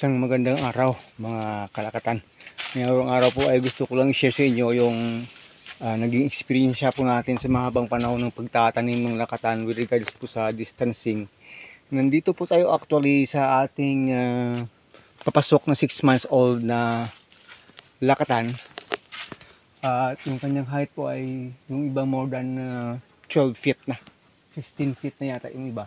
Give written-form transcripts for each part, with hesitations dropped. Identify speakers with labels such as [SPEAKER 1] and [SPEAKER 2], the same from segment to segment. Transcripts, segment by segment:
[SPEAKER 1] Isang magandang araw mga kalakatan. Ngayong araw po ay gusto ko lang i-share sa inyo yung naging experience po natin sa mahabang panahon ng pagtatanim ng lakatan with regards po sa distancing. Nandito po tayo actually sa ating papasok na 6 months old na lakatan. At yung kanyang height po ay yung iba more than 12 feet na. 15 feet na yata yung iba.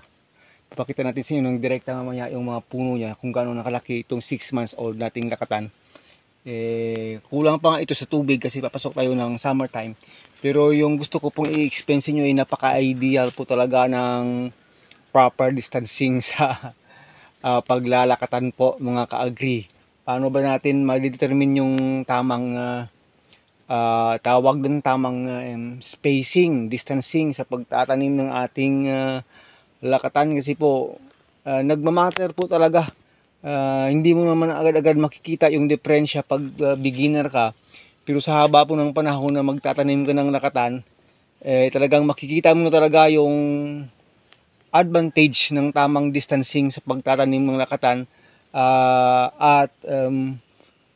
[SPEAKER 1] Ipakita natin sa inyo ng direkta mamaya yung mga puno niya kung gaano nakalaki itong 6 months old nating lakatan. Kulang pa nga ito sa tubig kasi papasok tayo ng summertime. Pero yung gusto ko pong i-explain sa inyo ay napaka-ideal po talaga ng proper distancing sa paglalakatan po mga ka-agri. Paano ba natin ma-determine yung tamang tawag din tamang spacing, distancing sa pagtatanim ng ating lakatan kasi po nagmamatter po talaga. Hindi mo naman agad-agad makikita yung diferensya pag beginner ka, pero sa haba po ng panahon na magtatanim ka ng lakatan, talagang makikita mo na talaga yung advantage ng tamang distancing sa pagtatanim ng lakatan. At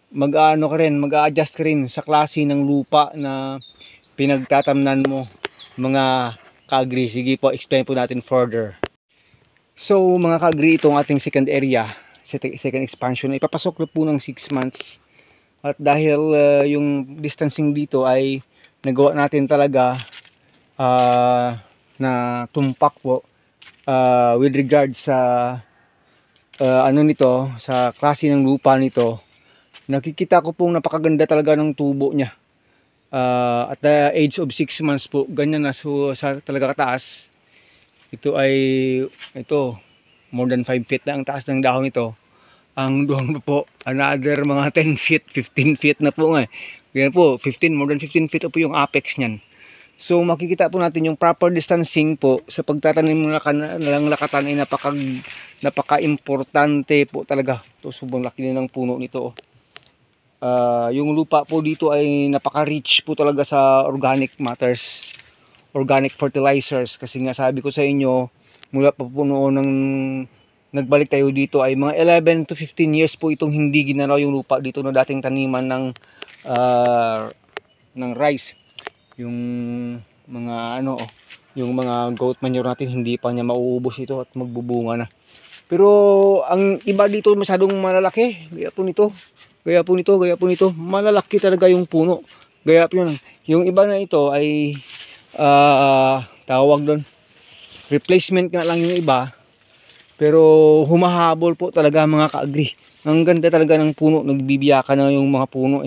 [SPEAKER 1] mag-ano ka rin, mag-a-adjust ka rin sa klase ng lupa na pinagtatamnan mo mga ka-agri. Sige po, explain po natin further. So mga ka-agri, itong ating second area, second expansion, ipapasok na po ng 6 months. At dahil yung distancing dito ay nagawa natin talaga na tumpak po with regard sa ano nito, sa klase ng lupa nito. Nakikita ko pong napakaganda talaga ng tubo niya. At the age of 6 months po, ganyan na sa talaga kataas. Ito ay more than 5 feet na ang taas ng dahon nito. Ang duwang po another mga 10 feet, 15 feet na po nga. Ganyan po, more than 15 feet po yung apex niyan. So makikita po natin yung proper distancing po sa pagtatanim ng lakatan ay napaka-importante po talaga. Ito, sobrang laki na ng puno nito. Yung lupa po dito ay napaka-rich po talaga sa organic matters, organic fertilizers, kasi nga sabi ko sa inyo mula pa po noon nang nagbalik tayo dito ay mga 11 to 15 years po itong hindi ginalaw yung lupa dito na dating taniman ng rice. Yung mga yung mga goat manure natin hindi pa niya mauubos ito at magbubunga na. Pero ang iba dito masyadong malalaki, gaya po nito, malalaki talaga yung puno. Gaya po yun. Yung iba na ito ay tawag doon, replacement nga lang yung iba. Pero humahabol po talaga mga ka-agri. Ang ganda talaga ng puno, nagbibiyaka na yung mga puno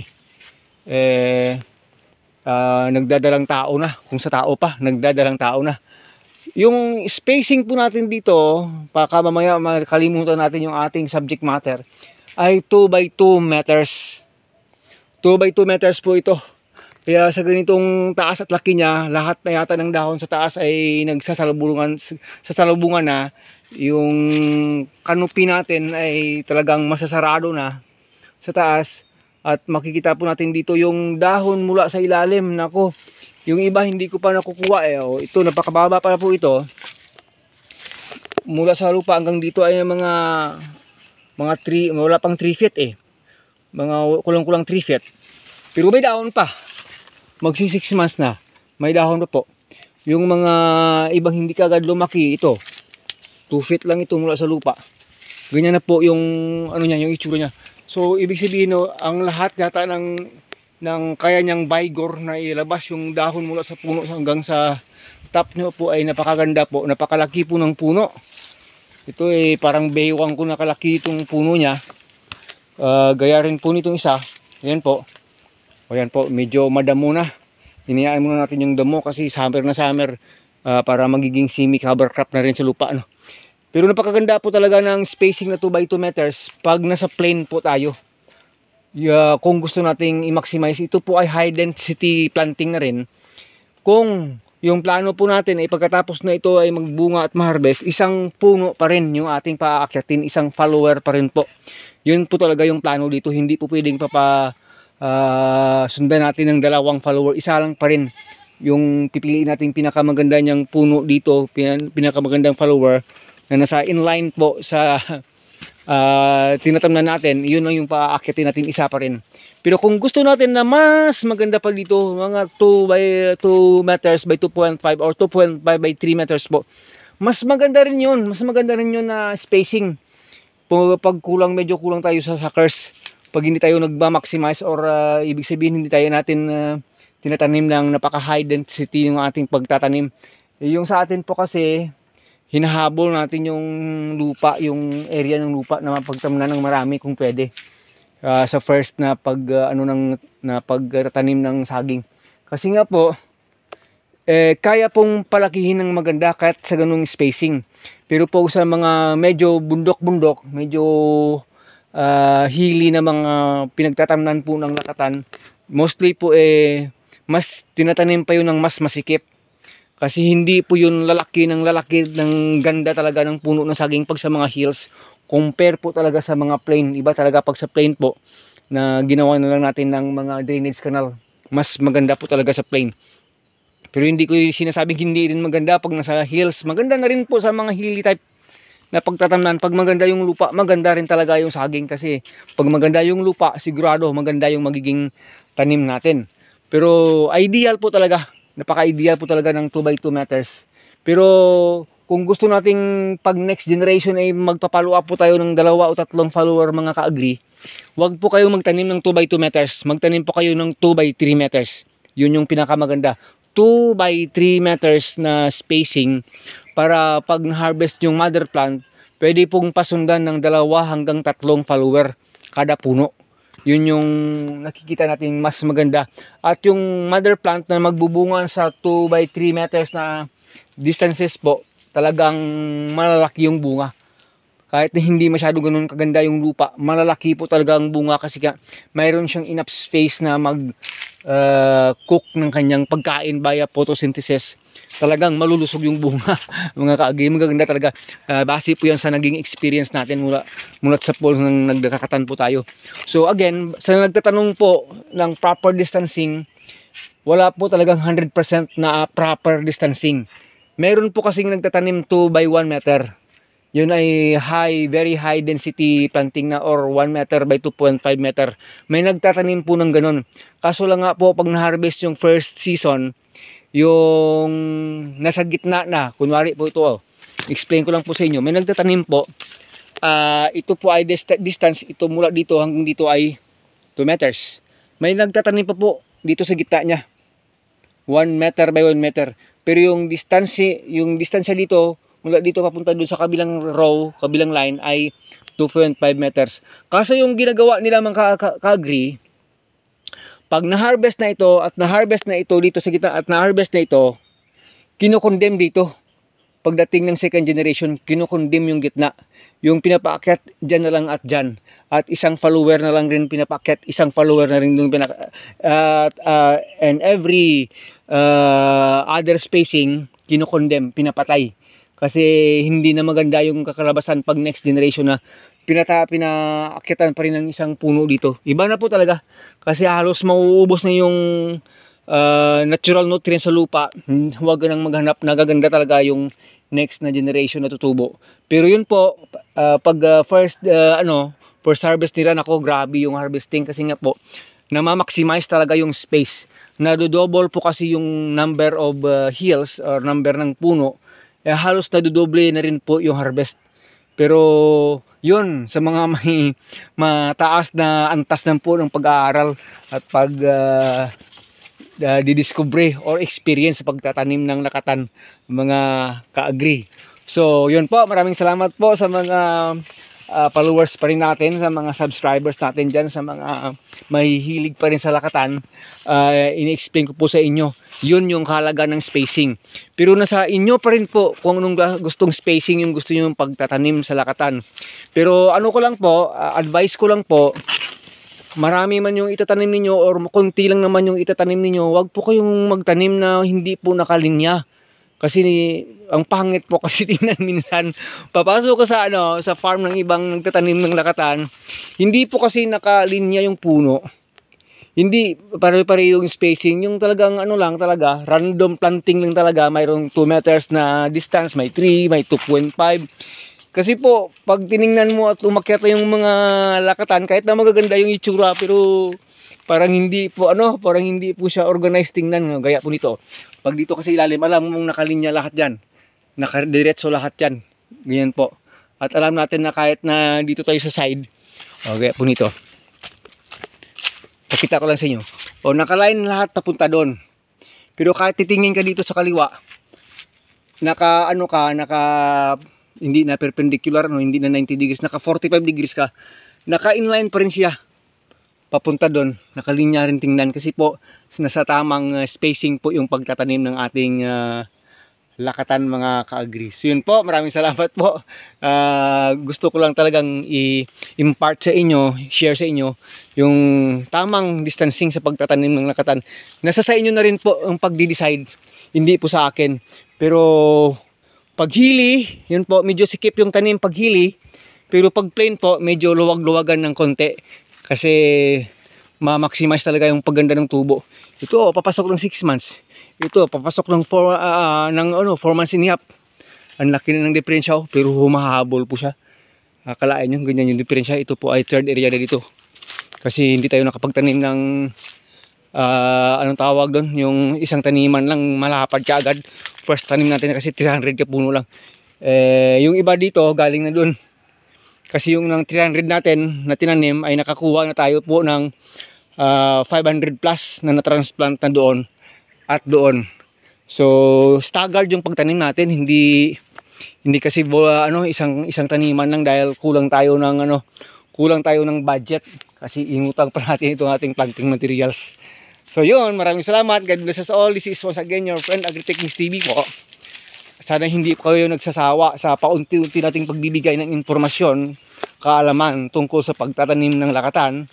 [SPEAKER 1] nagdadalang tao na, kung sa tao pa, nagdadalang tao na. Yung spacing po natin dito, baka mamaya makalimutan natin yung ating subject matter, ay 2 by 2 meters. 2 by 2 meters po ito. Kaya sa ganitong taas at laki niya, lahat na yata ng dahon sa taas ay nagsasalubungan na. Yung canopy natin ay talagang masasarado na sa taas. At makikita po natin dito yung dahon mula sa ilalim. Nako, yung iba hindi ko pa nakukuha ito, napakababa pa po ito. Mula sa lupa hanggang dito ay mga 3, wala pang 3 feet mga kulang-kulang 3 feet. Pero may dahon pa. Magsi 6 months na, may dahon pa po. Yung mga ibang hindi kagad lumaki, ito 2 feet lang ito mula sa lupa. Ganyan na po yung yung itsura niya. So ibig sabihin ang lahat yata ng kaya niyang vigor na ilabas yung dahon mula sa puno hanggang sa top niyo po ay napakaganda po, napakalaki po ng puno. Ito parang baywang ko nakalaki itong puno niya. Gaya rin po nitong isa. Ayan po. Ayan po, medyo madamo na. Hinayaan muna natin yung damo kasi summer na summer, para magiging semi-cover crop na rin sa lupa. Pero napakaganda po talaga ng spacing na 2 by 2 meters pag nasa plain po tayo. Kung gusto nating i-maximize, ito po ay high density planting na rin. Kung yung plano po natin ay pagkatapos na ito ay magbunga at ma-harvest, isang puno pa rin yung ating paaakyatin, isang follower pa rin po. Yun po talaga yung plano dito. Hindi po pwedeng sundan natin ng 2 follower. Isa lang pa rin yung pipiliin natin pinakamaganda niyang puno dito, pinakamagandang follower na nasa inline po sa tinatamnan natin, yun lang yung paakyatin natin, isa pa rin. Pero kung gusto natin na mas maganda pa dito, mga 2 by 2 meters by 2.5 or 2.5 by 3 meters po, mas maganda rin yun. Mas maganda rin yun na spacing. Pag medyo kulang tayo sa suckers, pag hindi tayo nagma-maximize or ibig sabihin hindi tayo natin tinatanim ng napaka-high density ng ating pagtatanim. Yung sa atin po kasi, hinahabol natin yung lupa, yung area ng lupa na mapagtamnan ng marami kung pwede. Sa first na pagtatanim ng saging. Kasi nga po, kaya pong palakihin ng maganda kahit sa ganung spacing. Pero po sa mga medyo bundok-bundok, medyo hili na mga pinagtatamnan po ng lakatan, mostly po mas tinatanim pa yun ng mas masikip. Kasi hindi po yun lalaki ng ganda talaga ng puno ng saging pag sa mga hills. Compare po talaga sa mga plain. Iba talaga pag sa plain po na ginawa na lang natin ng mga drainage canal. Mas maganda po talaga sa plain. Pero hindi ko sinasabing hindi rin maganda pag nasa hills. Maganda na rin po sa mga hilly type na pagtatamnan. Pag maganda yung lupa, maganda rin talaga yung saging. Kasi pag maganda yung lupa, sigurado maganda yung magiging tanim natin. Pero ideal po talaga, napaka-ideal po talaga ng 2 by 2 meters. Pero kung gusto nating pag next generation ay magpapalo up po tayo ng 2 o 3 follower mga ka-agree, wag po kayong magtanim ng 2 by 2 meters. Magtanim po kayo ng 2 by 3 meters. Yun yung pinakamaganda. 2 by 3 meters na spacing para pag na-harvest yung mother plant, pwede pong pasundan ng 2 hanggang 3 follower kada puno. Yun yung nakikita natin mas maganda. At yung mother plant na magbubunga sa 2 by 3 meters na distances po, talagang malalaki yung bunga. Kahit na hindi masyado ganun kaganda yung lupa, malalaki po talaga ang bunga kasi mayroon siyang enough space na cook ng kanyang pagkain via photosynthesis. Talagang malulusog yung bunga. Mga kaagi, magaganda talaga. Base po yan sa naging experience natin mula sa pool nang nagdakatan po tayo. So again, sa nagtatanong po ng proper distancing, wala po talagang 100% na proper distancing. Meron po kasing nagtatanim 2 by 1 meter. Yun ay very high density planting na or 1 meter by 2.5 meter. May nagtatanim po ng ganun. Kaso lang nga po pag na-harvest yung first season, yung nasa gitna na, kunwari po ito, explain ko lang po sa inyo. May nagtatanim po, ito po ay distance, ito mula dito hanggang dito ay 2 meters. May nagtatanim pa po dito sa gitna niya, 1 meter by 1 meter. Pero yung distansya dito, mula dito papunta dun sa kabilang row, kabilang line ay 2.5 meters. Kaso yung ginagawa nila mga ka-agree, pag na-harvest na ito at na-harvest na ito dito sa gitna at na-harvest na ito, kinokondem dito. Pagdating ng second generation, kinokondem yung gitna. Yung pinapaakyat dyan na lang at dyan. At isang follower na lang rin pinapaakyat, isang follower na rin yung and every other spacing, kinokondem, pinapatay. Kasi hindi na maganda yung kakalabasan pag next generation na pinaakyatan pa rin ng isang puno dito. Iba na po talaga. Kasi halos mauubos na yung natural nutrients sa lupa. Huwag nang maghanap, nagaganda talaga yung next na generation na tutubo. Pero yun po, pag first harvest nila, nako grabe yung harvesting kasi nga po, na-maximize talaga yung space. Nadodouble po kasi yung number of hills or number ng puno. Halos nadodoble na rin po yung harvest. Pero yun, sa mga may mataas na antas ng po ng pag-aaral at didiscovery or experience sa pagtatanim ng lakatan, mga ka-agree. So yun po, maraming salamat po sa mga followers pa rin natin, sa mga subscribers natin dyan, sa mga mahihilig pa rin sa lakatan. Ini-explain ko po sa inyo, yun yung kahalaga ng spacing. Pero nasa inyo pa rin po kung anong gustong spacing yung gusto nyo pagtatanim sa lakatan. Pero ano ko lang po, advice ko lang po, marami man yung itatanim ninyo or konti lang naman yung itatanim ninyo, wag po kayong magtanim na hindi po nakalinya. Kasi ang pangit po kasi tingnan minsan. Papasok ko sa farm ng ibang nagtatanim ng lakatan, hindi po kasi nakalinya yung puno. Hindi pare-pare yung spacing, yung talagang talaga, random planting lang talaga. Mayroong 2 meters na distance, may 3, may 2.5. Kasi po, pag tiningnan mo at umakyat yung mga lakatan, kahit na magaganda yung itsura, pero parang hindi po parang hindi po siya organized tingnan, gaya po nito. Pag dito kasi ilalim, alam mong nakalinya lahat diyan. Nakadiretso lahat 'yan. Ganyan po. At alam natin na kahit na dito tayo sa side, gaya po nito. Pakita ko lang sa inyo. Nakaline lahat papunta doon. Pero kahit titingin ka dito sa kaliwa, naka hindi na perpendicular, hindi na 90 degrees, naka 45 degrees ka. Naka inline pa rin siya. Papunta doon, nakalinya rin tingnan kasi po nasa tamang spacing po yung pagtatanim ng ating lakatan mga ka-agri. So yun po, maraming salamat po. Gusto ko lang talagang i-impart sa inyo, share sa inyo yung tamang distancing sa pagtatanim ng lakatan. Nasa sa inyo na rin po ang pagdi-decide, hindi po sa akin. Pero paghili, yun po, medyo sikip yung tanim paghili. Pero pag plain po, medyo luwag-luwagan ng konti. Kasi ma-maximize talaga yung pagganda ng tubo. Ito, papasok ng 6 months. Ito, papasok ng 4 months and a half. Ang laki na ng diferensya, pero humahabol po siya. Akalain nyo, ganyan yung diferensya. Ito po ay third area na dito. Kasi hindi tayo nakapagtanim ng anong tawag doon, yung isang taniman lang malapad ka agad. First tanim natin kasi 300 ka puno lang. Yung iba dito galing na doon. Kasi yung ng 300 natin na tinanim ay nakakuha na tayo po ng 500 plus na na-transplant na doon at doon. So staggered yung pagtanim natin, hindi kasi isang taniman lang dahil kulang tayo ng budget kasi ingutang pa natin itong ating planting materials. So yun, maraming salamat. God bless us all. This is once again your friend Agritechnics TV po. Sana hindi po kayo nagsasawa sa paunti-unti nating pagbibigay ng informasyon, kaalaman tungkol sa pagtatanim ng lakatan.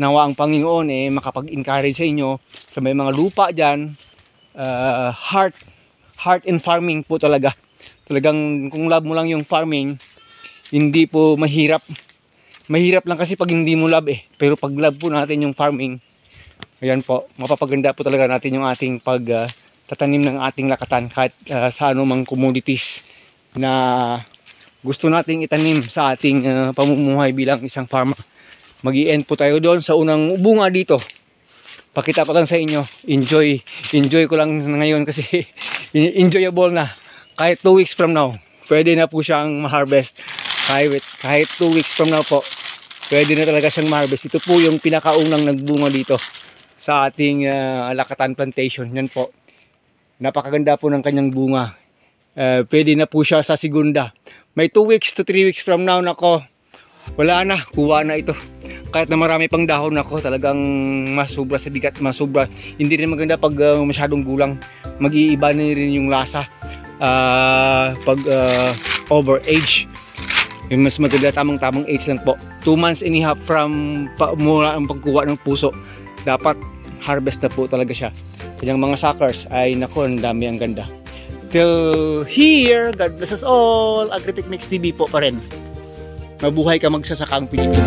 [SPEAKER 1] Nawa ang Panginoon makapag-encourage sa inyo sa may mga lupa dyan. Heart in farming po talaga. Talagang kung love mo lang yung farming, hindi po mahirap. Mahirap lang kasi pag hindi mo love Pero pag love po natin yung farming, ayan po, mapapaganda po talaga natin yung ating pagtatanim ng ating lakatan kahit sa anumang commodities na gusto nating itanim sa ating pamumuhay bilang isang farmer. Mag-i-end po tayo doon sa unang bunga dito. Pakita ko lang sa inyo, enjoy ko lang ngayon kasi enjoyable na. Kahit 2 weeks from now, pwede na po siyang ma-harvest. Kahit 2 weeks from now po, pwede na talaga siyang ma-harvest. Ito po yung pinakaunang nagbunga dito sa ating lakatan plantation. Yan po. Napakaganda po ng kanyang bunga. Pwede na po siya sa segunda. May 2 weeks to 3 weeks from now, nako, wala na, kuha na ito. Kahit na marami pang dahon, nako, talagang masobra sa bigat, masobra. Hindi rin maganda pag masyadong gulang. Mag-iiba na rin yung lasa pag over age. Yung mas maganda, tamang age lang po. 2 months and a half from mula ang pagkuha ng puso, dapat harvest na po talaga siya. Kanyang mga suckers ay nako, ang dami, ang ganda. Till here, God bless us all. Agritechnics TV po pa rin. Mabuhay ka magsasakang Pilipino.